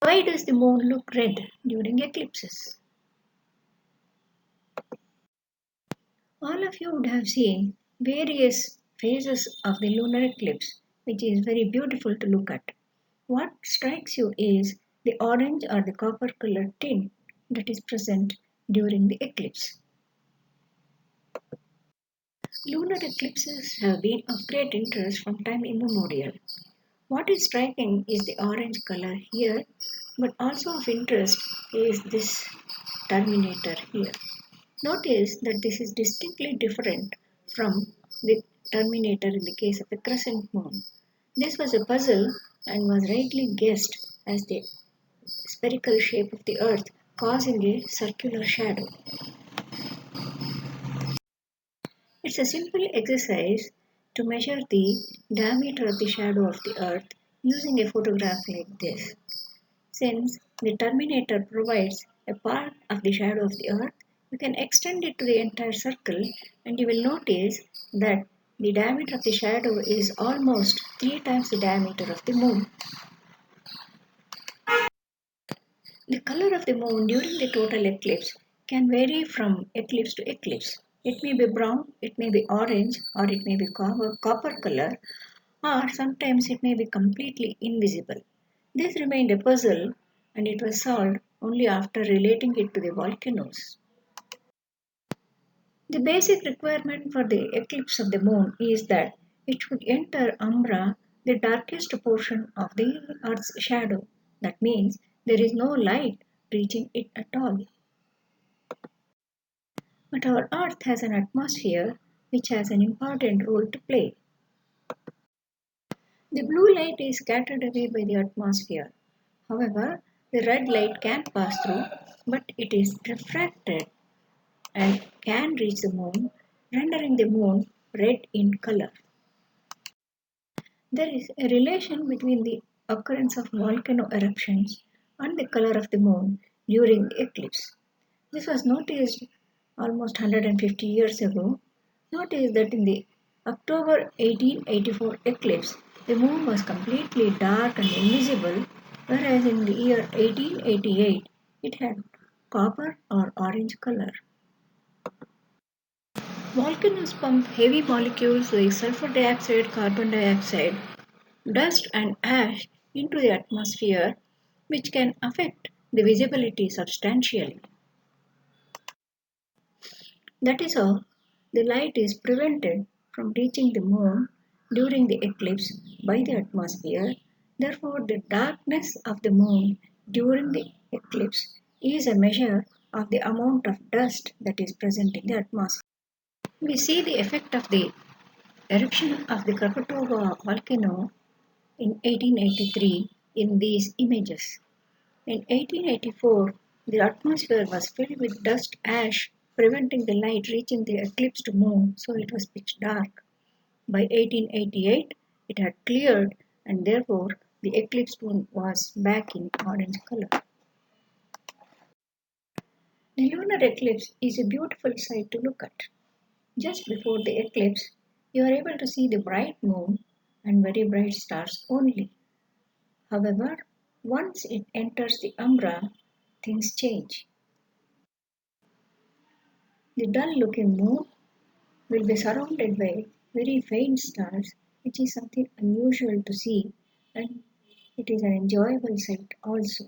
Why does the moon look red during eclipses? All of you would have seen various phases of the lunar eclipse, which is very beautiful to look at. What strikes you is the orange or the copper colored tint that is present during the eclipse. Lunar eclipses have been of great interest from time immemorial. What is striking is the orange color here, but also of interest is this terminator here. Notice that this is distinctly different from the terminator in the case of the crescent moon. This was a puzzle and was rightly guessed as the spherical shape of the earth causing a circular shadow. It's a simple exercise to measure the diameter of the shadow of the earth using a photograph like this. Since the terminator provides a part of the shadow of the earth, you can extend it to the entire circle and you will notice that the diameter of the shadow is almost 3 times the diameter of the moon. The color of the moon during the total eclipse can vary from eclipse to eclipse. It may be brown, it may be orange, or it may be copper color, or sometimes it may be completely invisible. This remained a puzzle and it was solved only after relating it to the volcanoes. The basic requirement for the eclipse of the moon is that it should enter umbra, the darkest portion of the Earth's shadow. That means there is no light reaching it at all. But our Earth has an atmosphere which has an important role to play. The blue light is scattered away by the atmosphere. However, the red light can pass through, but it is refracted and can reach the moon, rendering the moon red in color. There is a relation between the occurrence of volcano eruptions and the color of the moon during the eclipse. This was noticed almost 150 years ago. Notice that in the October 1884 eclipse, the moon was completely dark and invisible, whereas in the year 1888 it had copper or orange color. Volcanoes pump heavy molecules like sulfur dioxide, carbon dioxide, dust, and ash into the atmosphere, which can affect the visibility substantially. That is how the light is prevented from reaching the moon during the eclipse by the atmosphere. Therefore, the darkness of the moon during the eclipse is a measure of the amount of dust that is present in the atmosphere. We see the effect of the eruption of the Krakatoa volcano in 1883 in these images. In 1884, the atmosphere was filled with dust ash, preventing the light reaching the eclipsed moon, so it was pitch dark. By 1888, it had cleared, and therefore the eclipsed moon was back in orange color. The lunar eclipse is a beautiful sight to look at. Just before the eclipse, you are able to see the bright moon and very bright stars only. However, once it enters the umbra, things change. The dull looking moon will be surrounded by very faint stars, which is something unusual to see and it is an enjoyable sight also.